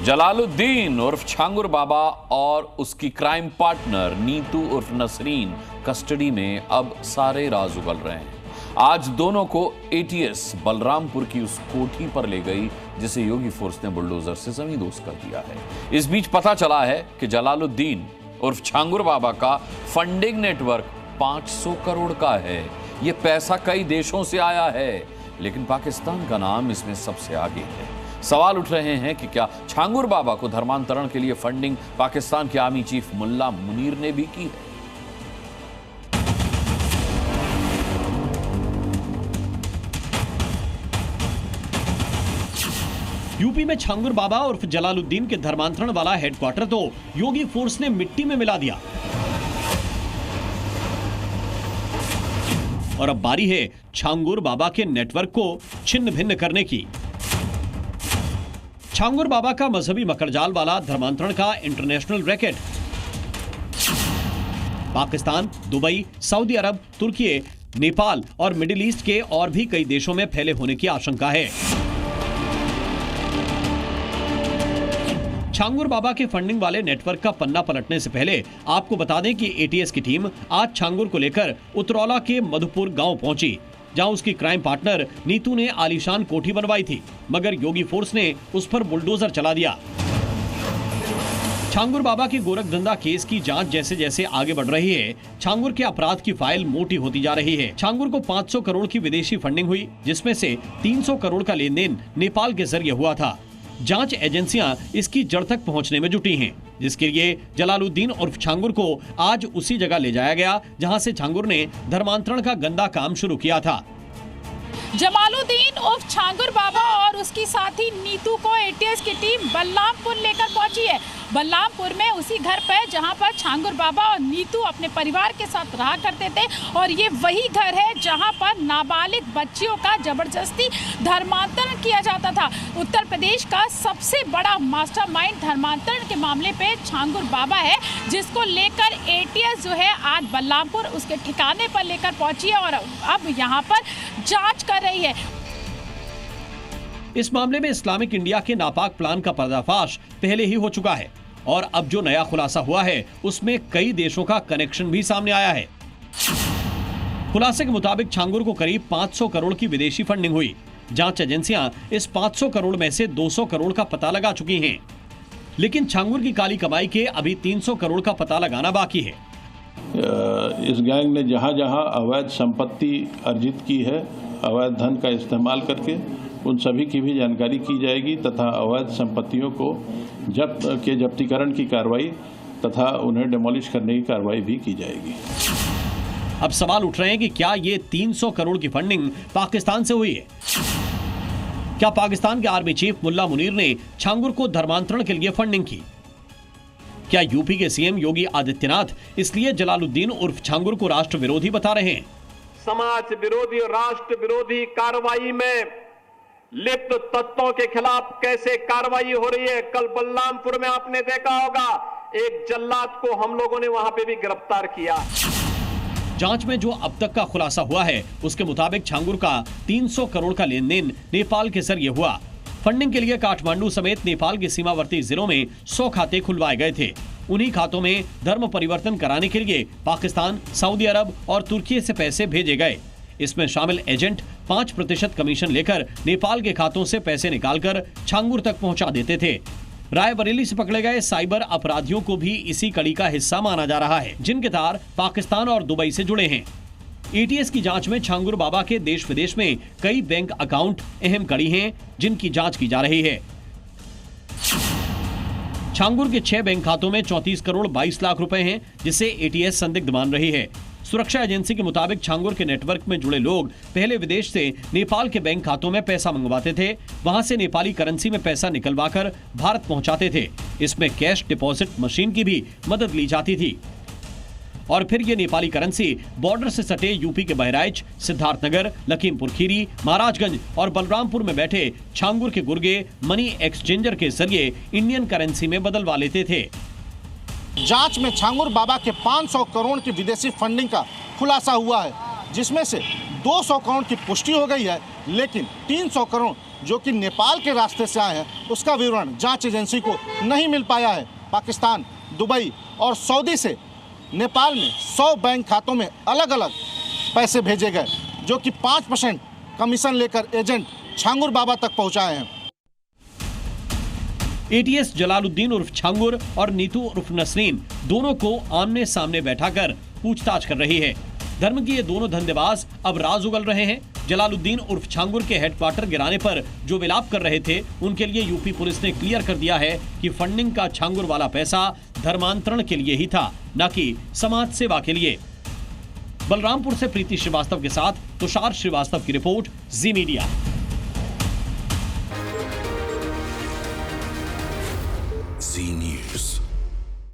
जलालुद्दीन उर्फ छांगुर बाबा और उसकी क्राइम पार्टनर नीतू उर्फ नसरीन कस्टडी में अब सारे राज उगल रहे हैं। आज दोनों को एटीएस बलरामपुर की उस कोठी पर ले गई जिसे योगी फोर्स ने बुलडोजर से जमींदोज कर दिया है। इस बीच पता चला है कि जलालुद्दीन उर्फ छांगुर बाबा का फंडिंग नेटवर्क 500 करोड़ का है। यह पैसा कई देशों से आया है, लेकिन पाकिस्तान का नाम इसमें सबसे आगे है। सवाल उठ रहे हैं कि क्या छांगुर बाबा को धर्मांतरण के लिए फंडिंग पाकिस्तान के आर्मी चीफ मुल्ला मुनीर ने भी की है। यूपी में छांगुर बाबा उर्फ जलालुद्दीन के धर्मांतरण वाला हेडक्वार्टर तो योगी फोर्स ने मिट्टी में मिला दिया और अब बारी है छांगुर बाबा के नेटवर्क को छिन्न भिन्न करने की। छांगुर बाबा का मजहबी मकड़जाल वाला धर्मांतरण का international racket Pakistan, Dubai, Saudi Arab, तुर्की, नेपाल और मिडिल ईस्ट के और भी कई देशों में फैले होने की आशंका है। छांगुर बाबा के फंडिंग वाले नेटवर्क का पन्ना पलटने से पहले आपको बता दें कि एटीएस की टीम आज छांगुर को लेकर उतरौला के मधुपुर गांव पहुंची, जहां उसकी क्राइम पार्टनर नीतू ने आलीशान कोठी बनवाई थी, मगर योगी फोर्स ने उस पर बुलडोजर चला दिया। छांगुर बाबा के गोरखधंधा केस की जांच जैसे जैसे आगे बढ़ रही है, छांगुर के अपराध की फाइल मोटी होती जा रही है। छांगुर को 500 करोड़ की विदेशी फंडिंग हुई, जिसमें से 300 करोड़ का लेन देन नेपाल के जरिए हुआ था। जांच एजेंसियां इसकी जड़ तक पहुंचने में जुटी हैं, जिसके लिए जलालुद्दीन उर्फ छांगुर को आज उसी जगह ले जाया गया जहां से छांगुर ने धर्मांतरण का गंदा काम शुरू किया था। जलालुद्दीन उर्फ छांगुर बाबा और उसकी साथी नीतू को एटीएस की टीम बलरामपुर लेकर पहुंची है। बलरामपुर में उसी घर पर जहां पर छांगुर बाबा और नीतू अपने परिवार के साथ रहा करते थे, और ये वही घर है जहां पर नाबालिग बच्चियों का जबरदस्ती धर्मांतरण किया जाता था। उत्तर प्रदेश का सबसे बड़ा मास्टरमाइंड धर्मांतरण के मामले पे छांगुर बाबा है, जिसको लेकर एटीएस जो है आज बलरामपुर उसके ठिकाने पर लेकर पहुंची है और अब यहाँ पर जांच कर रही है। इस मामले में इस्लामिक इंडिया के नापाक प्लान का पर्दाफाश पहले ही हो चुका है और अब जो नया खुलासा हुआ है उसमें कई देशों का कनेक्शन भी सामने आया है। खुलासे के मुताबिक छांगुर को करीब 500 करोड़ की विदेशी फंडिंग हुई। जांच एजेंसियां इस 500 करोड़ में से 200 करोड़ का पता लगा चुकी हैं, लेकिन छांगुर की काली कमाई के अभी 300 करोड़ का पता लगाना बाकी है। इस गैंग ने जहां जहां अवैध संपत्ति अर्जित की है, अवैध धन का इस्तेमाल करके, उन सभी की भी जानकारी की जाएगी तथा अवैध संपत्तियों को जब्तीकरण की कार्रवाई तथा उन्हें डिमोलिश करने की कार्रवाई भी की जाएगी। अब सवाल उठ रहे हैं कि क्या ये 300 करोड़ की फंडिंग पाकिस्तान से हुई है? क्या पाकिस्तान के आर्मी चीफ मुल्ला मुनीर ने छांगुर को धर्मांतरण के लिए फंडिंग की? क्या यूपी के सीएम योगी आदित्यनाथ इसलिए जलालुद्दीन उर्फ छांगुर को राष्ट्र विरोधी बता रहे हैं? समाज विरोधी और राष्ट्र विरोधी कार्रवाई में लिप्त तत्वों के खिलाफ कैसे कार्रवाई हो रही है। कल बलरामपुर में आपने देखा होगा, एक जल्लाद को हम लोगों ने वहां पे भी गिरफ्तार किया। जांच में जो अब तक का खुलासा हुआ है उसके मुताबिक छांगुर का 300 करोड़ का लेन देन नेपाल के जरिए हुआ। फंडिंग के लिए काठमांडू समेत नेपाल के सीमावर्ती जिलों में 100 खाते खुलवाए गए थे। उन्हीं खातों में धर्म परिवर्तन कराने के लिए पाकिस्तान, सऊदी अरब और तुर्की से पैसे भेजे गए। इसमें शामिल एजेंट 5% कमीशन लेकर नेपाल के खातों से पैसे निकालकर छांगुर तक पहुंचा देते थे। रायबरेली से पकड़े गए साइबर अपराधियों को भी इसी कड़ी का हिस्सा माना जा रहा है, जिनके तार पाकिस्तान और दुबई से जुड़े हैं। एटीएस की जांच में छांगुर बाबा के देश विदेश में कई बैंक अकाउंट अहम कड़ी हैं, जिनकी जांच की जा रही है। छांगुर के 6 बैंक खातों में 34 करोड़ 22 लाख रुपए हैं, जिसे एटीएस संदिग्ध मान रही है। सुरक्षा एजेंसी के मुताबिक छांगुर के नेटवर्क में जुड़े लोग पहले विदेश से नेपाल के बैंक खातों में पैसा मंगवाते थे, वहां से नेपाली करेंसी में पैसा निकलवाकर भारत पहुंचाते थे। इसमें कैश डिपॉजिट मशीन की भी मदद ली जाती थी और फिर ये नेपाली करेंसी बॉर्डर से सटे यूपी के बहराइच, सिद्धार्थनगर, लखीमपुर खीरी, महाराजगंज और बलरामपुर में बैठे छांगुर के गुर्गे मनी एक्सचेंजर के जरिए इंडियन करेंसी में बदलवा लेते थे। जांच में छांगुर बाबा के 500 करोड़ की विदेशी फंडिंग का खुलासा हुआ है, जिसमें से 200 करोड़ की पुष्टि हो गई है, लेकिन 300 करोड़ जो कि नेपाल के रास्ते से आए हैं, उसका विवरण जांच एजेंसी को नहीं मिल पाया है। पाकिस्तान, दुबई और सऊदी से नेपाल में 100 बैंक खातों में अलग अलग पैसे भेजे गए, जो कि 5% कमीशन लेकर एजेंट छांगुर बाबा तक पहुंचाए हैं। एटीएस जलालुद्दीन उर्फ छांगुर और नीतू उर्फ नसरीन दोनों को आमने सामने बैठाकर पूछताछ कर रही है। धर्म के ये दोनों धंधेबाज अब राज उगल रहे हैं। जलालुद्दीन उर्फ छांगुर के हेडक्वार्टर गिराने पर जो विलाप कर रहे थे, उनके लिए यूपी पुलिस ने क्लियर कर दिया है कि फंडिंग का छांगुर वाला पैसा धर्मांतरण के लिए ही था, न कि समाज सेवा के लिए। बलरामपुर से प्रीति श्रीवास्तव के साथ तुषार श्रीवास्तव की रिपोर्ट, जी मीडिया।